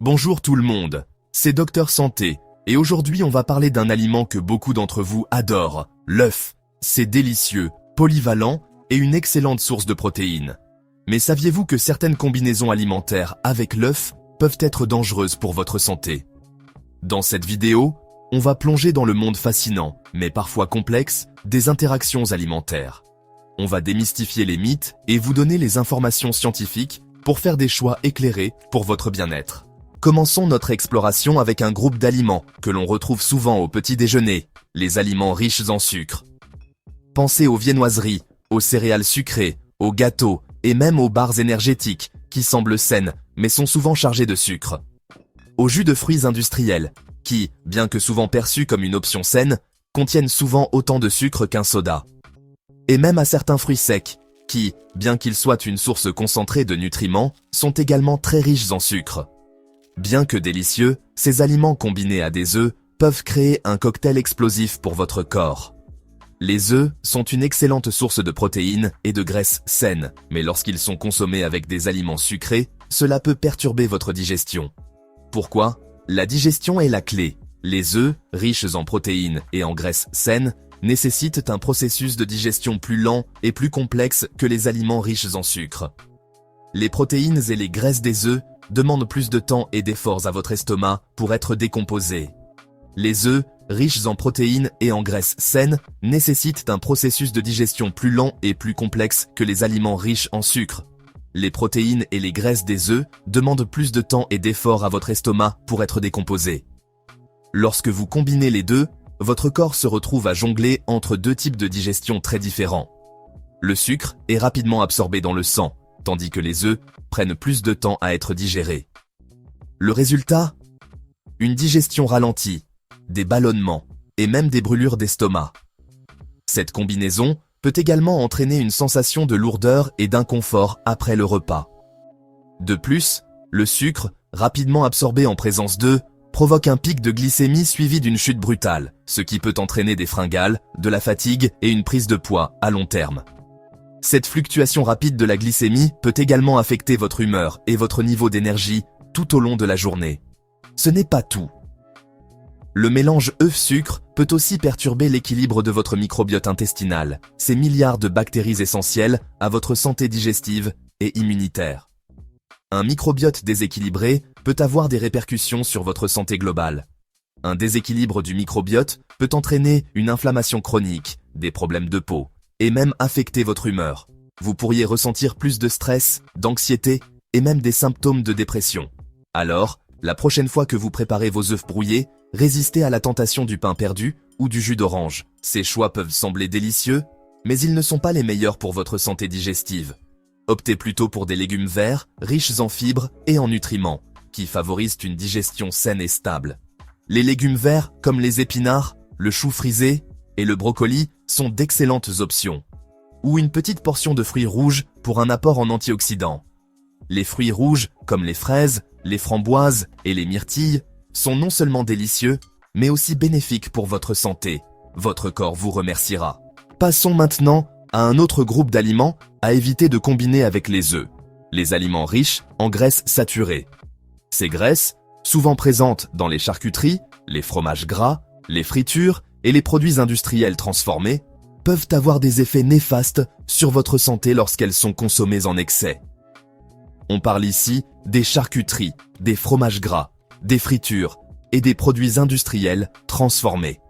Bonjour tout le monde, c'est Docteur Santé, et aujourd'hui on va parler d'un aliment que beaucoup d'entre vous adorent, l'œuf. C'est délicieux, polyvalent et une excellente source de protéines. Mais saviez-vous que certaines combinaisons alimentaires avec l'œuf peuvent être dangereuses pour votre santé? Dans cette vidéo, on va plonger dans le monde fascinant, mais parfois complexe, des interactions alimentaires. On va démystifier les mythes et vous donner les informations scientifiques pour faire des choix éclairés pour votre bien-être. Commençons notre exploration avec un groupe d'aliments que l'on retrouve souvent au petit déjeuner, les aliments riches en sucre. Pensez aux viennoiseries, aux céréales sucrées, aux gâteaux et même aux barres énergétiques qui semblent saines mais sont souvent chargées de sucre. Aux jus de fruits industriels qui, bien que souvent perçus comme une option saine, contiennent souvent autant de sucre qu'un soda. Et même à certains fruits secs qui, bien qu'ils soient une source concentrée de nutriments, sont également très riches en sucre. Bien que délicieux, ces aliments combinés à des œufs peuvent créer un cocktail explosif pour votre corps. Les œufs sont une excellente source de protéines et de graisses saines, mais lorsqu'ils sont consommés avec des aliments sucrés, cela peut perturber votre digestion. Pourquoi? La digestion est la clé. Les œufs, riches en protéines et en graisses saines, nécessitent un processus de digestion plus lent et plus complexe que les aliments riches en sucre. Les protéines et les graisses des œufs demandent plus de temps et d'efforts à votre estomac pour être décomposés. Les œufs, riches en protéines et en graisses saines, nécessitent un processus de digestion plus lent et plus complexe que les aliments riches en sucre. Les protéines et les graisses des œufs demandent plus de temps et d'efforts à votre estomac pour être décomposés. Lorsque vous combinez les deux, votre corps se retrouve à jongler entre deux types de digestion très différents. Le sucre est rapidement absorbé dans le sang, tandis que les œufs prennent plus de temps à être digérés. Le résultat? Une digestion ralentie, des ballonnements et même des brûlures d'estomac. Cette combinaison peut également entraîner une sensation de lourdeur et d'inconfort après le repas. De plus, le sucre, rapidement absorbé en présence d'œufs, provoque un pic de glycémie suivi d'une chute brutale, ce qui peut entraîner des fringales, de la fatigue et une prise de poids à long terme. Cette fluctuation rapide de la glycémie peut également affecter votre humeur et votre niveau d'énergie tout au long de la journée. Ce n'est pas tout. Le mélange œuf-sucre peut aussi perturber l'équilibre de votre microbiote intestinal, ces milliards de bactéries essentielles à votre santé digestive et immunitaire. Un microbiote déséquilibré peut avoir des répercussions sur votre santé globale. Un déséquilibre du microbiote peut entraîner une inflammation chronique, des problèmes de peau, et même affecter votre humeur. Vous pourriez ressentir plus de stress, d'anxiété et même des symptômes de dépression. Alors, la prochaine fois que vous préparez vos œufs brouillés, résistez à la tentation du pain perdu ou du jus d'orange. Ces choix peuvent sembler délicieux, mais ils ne sont pas les meilleurs pour votre santé digestive. Optez plutôt pour des légumes verts, riches en fibres et en nutriments, qui favorisent une digestion saine et stable. Les légumes verts, comme les épinards, le chou frisé et le brocoli, sont d'excellentes options. Ou une petite portion de fruits rouges pour un apport en antioxydants. Les fruits rouges, comme les fraises, les framboises et les myrtilles, sont non seulement délicieux, mais aussi bénéfiques pour votre santé. Votre corps vous remerciera. Passons maintenant à un autre groupe d'aliments à éviter de combiner avec les œufs. Les aliments riches en graisses saturées. Ces graisses, souvent présentes dans les charcuteries, les fromages gras, les fritures et les produits industriels transformés, peuvent avoir des effets néfastes sur votre santé lorsqu'elles sont consommées en excès. On parle ici des charcuteries, des fromages gras, des fritures et des produits industriels transformés.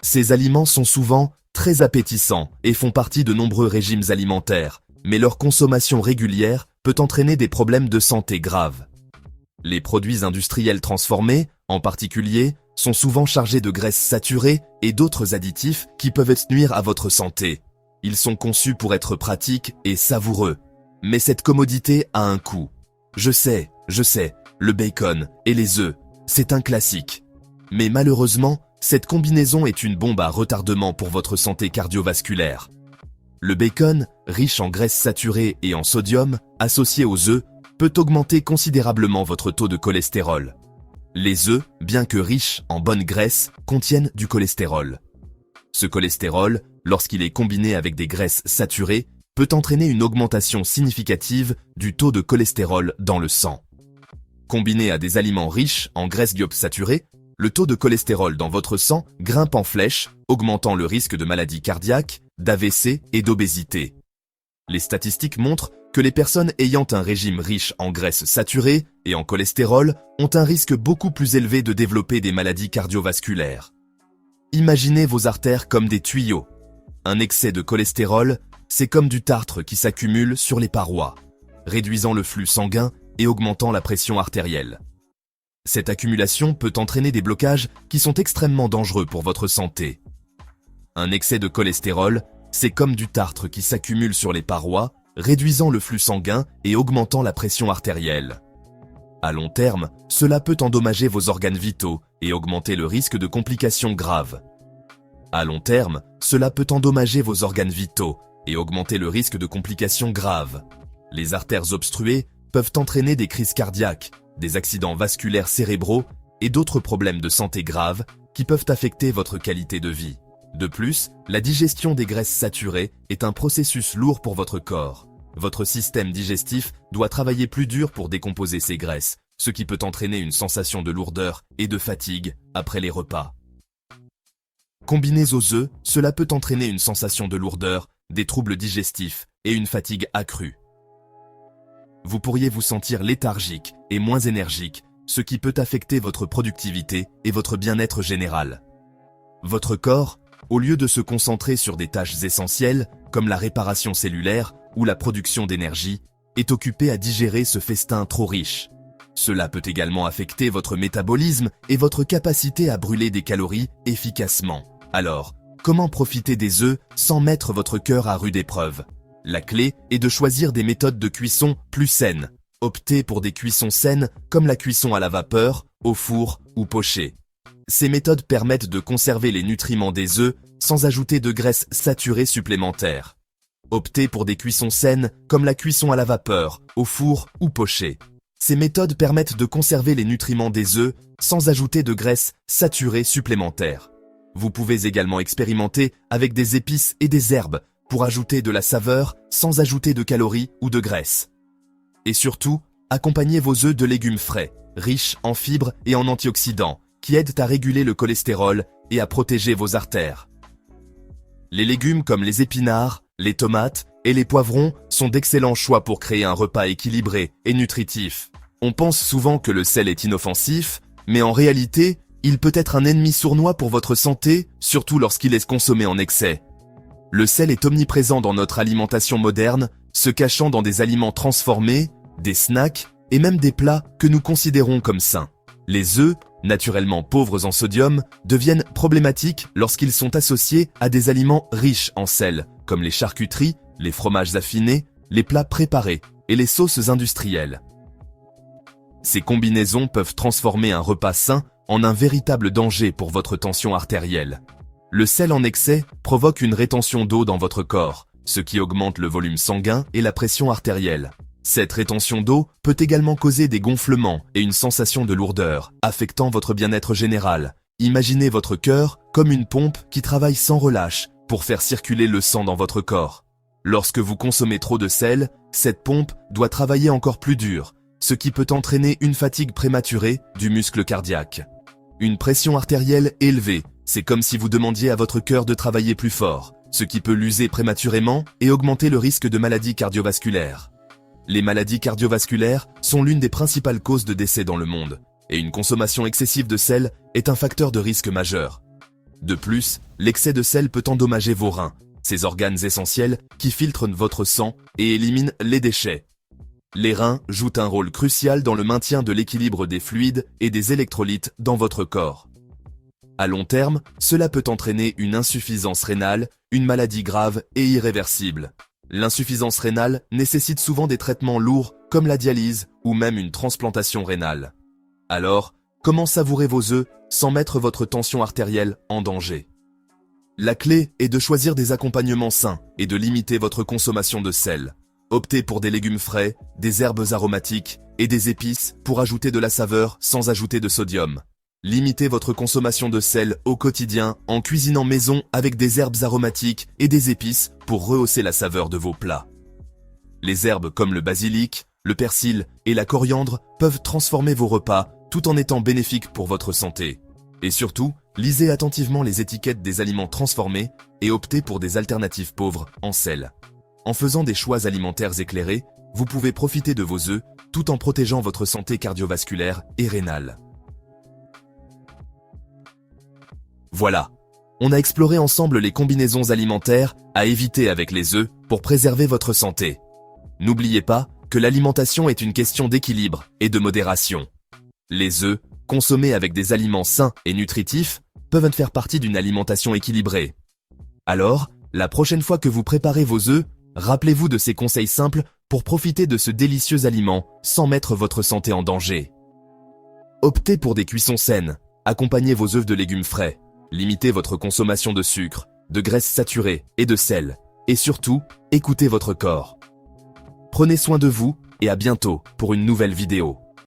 Ces aliments sont souvent très appétissants et font partie de nombreux régimes alimentaires, mais leur consommation régulière peut entraîner des problèmes de santé graves. Les produits industriels transformés, en particulier, sont souvent chargés de graisses saturées et d'autres additifs qui peuvent nuire à votre santé. Ils sont conçus pour être pratiques et savoureux, mais cette commodité a un coût. Je sais, le bacon et les œufs, c'est un classique. Mais malheureusement, cette combinaison est une bombe à retardement pour votre santé cardiovasculaire. Le bacon, riche en graisses saturées et en sodium, associé aux œufs, peut augmenter considérablement votre taux de cholestérol. Les œufs, bien que riches en bonnes graisses, contiennent du cholestérol. Ce cholestérol, lorsqu'il est combiné avec des graisses saturées, peut entraîner une augmentation significative du taux de cholestérol dans le sang. Combiné à des aliments riches en graisses saturées, le taux de cholestérol dans votre sang grimpe en flèche, augmentant le risque de maladies cardiaques, d'AVC et d'obésité. Les statistiques montrent que les personnes ayant un régime riche en graisses saturées et en cholestérol ont un risque beaucoup plus élevé de développer des maladies cardiovasculaires. Imaginez vos artères comme des tuyaux. Un excès de cholestérol, c'est comme du tartre qui s'accumule sur les parois, réduisant le flux sanguin et augmentant la pression artérielle. Cette accumulation peut entraîner des blocages qui sont extrêmement dangereux pour votre santé. Un excès de cholestérol, c'est comme du tartre qui s'accumule sur les parois, réduisant le flux sanguin et augmentant la pression artérielle. À long terme, cela peut endommager vos organes vitaux et augmenter le risque de complications graves. À long terme, cela peut endommager vos organes vitaux et augmenter le risque de complications graves. Les artères obstruées peuvent entraîner des crises cardiaques, des accidents vasculaires cérébraux et d'autres problèmes de santé graves qui peuvent affecter votre qualité de vie. De plus, la digestion des graisses saturées est un processus lourd pour votre corps. Votre système digestif doit travailler plus dur pour décomposer ces graisses, ce qui peut entraîner une sensation de lourdeur et de fatigue après les repas. Combiné aux œufs, cela peut entraîner une sensation de lourdeur, des troubles digestifs et une fatigue accrue. Vous pourriez vous sentir léthargique et moins énergique, ce qui peut affecter votre productivité et votre bien-être général. Votre corps, au lieu de se concentrer sur des tâches essentielles, comme la réparation cellulaire ou la production d'énergie, est occupé à digérer ce festin trop riche. Cela peut également affecter votre métabolisme et votre capacité à brûler des calories efficacement. Alors, comment profiter des œufs sans mettre votre cœur à rude épreuve? La clé est de choisir des méthodes de cuisson plus saines. Optez pour des cuissons saines comme la cuisson à la vapeur, au four ou pochée. Ces méthodes permettent de conserver les nutriments des œufs sans ajouter de graisses saturées supplémentaires. Optez pour des cuissons saines comme la cuisson à la vapeur, au four ou pochée. Ces méthodes permettent de conserver les nutriments des œufs sans ajouter de graisses saturées supplémentaires. Vous pouvez également expérimenter avec des épices et des herbes pour ajouter de la saveur sans ajouter de calories ou de graisse. Et surtout, accompagnez vos œufs de légumes frais, riches en fibres et en antioxydants, qui aident à réguler le cholestérol et à protéger vos artères. Les légumes comme les épinards, les tomates et les poivrons sont d'excellents choix pour créer un repas équilibré et nutritif. On pense souvent que le sel est inoffensif, mais en réalité, il peut être un ennemi sournois pour votre santé, surtout lorsqu'il est consommé en excès. Le sel est omniprésent dans notre alimentation moderne, se cachant dans des aliments transformés, des snacks et même des plats que nous considérons comme sains. Les œufs, naturellement pauvres en sodium, deviennent problématiques lorsqu'ils sont associés à des aliments riches en sel, comme les charcuteries, les fromages affinés, les plats préparés et les sauces industrielles. Ces combinaisons peuvent transformer un repas sain en un véritable danger pour votre tension artérielle. Le sel en excès provoque une rétention d'eau dans votre corps, ce qui augmente le volume sanguin et la pression artérielle. Cette rétention d'eau peut également causer des gonflements et une sensation de lourdeur, affectant votre bien-être général. Imaginez votre cœur comme une pompe qui travaille sans relâche pour faire circuler le sang dans votre corps. Lorsque vous consommez trop de sel, cette pompe doit travailler encore plus dur, ce qui peut entraîner une fatigue prématurée du muscle cardiaque. Une pression artérielle élevée, c'est comme si vous demandiez à votre cœur de travailler plus fort, ce qui peut l'user prématurément et augmenter le risque de maladies cardiovasculaires. Les maladies cardiovasculaires sont l'une des principales causes de décès dans le monde, et une consommation excessive de sel est un facteur de risque majeur. De plus, l'excès de sel peut endommager vos reins, ces organes essentiels qui filtrent votre sang et éliminent les déchets. Les reins jouent un rôle crucial dans le maintien de l'équilibre des fluides et des électrolytes dans votre corps. À long terme, cela peut entraîner une insuffisance rénale, une maladie grave et irréversible. L'insuffisance rénale nécessite souvent des traitements lourds comme la dialyse ou même une transplantation rénale. Alors, comment savourer vos œufs sans mettre votre tension artérielle en danger? La clé est de choisir des accompagnements sains et de limiter votre consommation de sel. Optez pour des légumes frais, des herbes aromatiques et des épices pour ajouter de la saveur sans ajouter de sodium. Limitez votre consommation de sel au quotidien en cuisinant maison avec des herbes aromatiques et des épices pour rehausser la saveur de vos plats. Les herbes comme le basilic, le persil et la coriandre peuvent transformer vos repas tout en étant bénéfiques pour votre santé. Et surtout, lisez attentivement les étiquettes des aliments transformés et optez pour des alternatives pauvres en sel. En faisant des choix alimentaires éclairés, vous pouvez profiter de vos œufs tout en protégeant votre santé cardiovasculaire et rénale. Voilà, on a exploré ensemble les combinaisons alimentaires à éviter avec les œufs pour préserver votre santé. N'oubliez pas que l'alimentation est une question d'équilibre et de modération. Les œufs, consommés avec des aliments sains et nutritifs, peuvent faire partie d'une alimentation équilibrée. Alors, la prochaine fois que vous préparez vos œufs, rappelez-vous de ces conseils simples pour profiter de ce délicieux aliment sans mettre votre santé en danger. Optez pour des cuissons saines, accompagnez vos œufs de légumes frais, limitez votre consommation de sucre, de graisses saturées et de sel, et surtout, écoutez votre corps. Prenez soin de vous et à bientôt pour une nouvelle vidéo.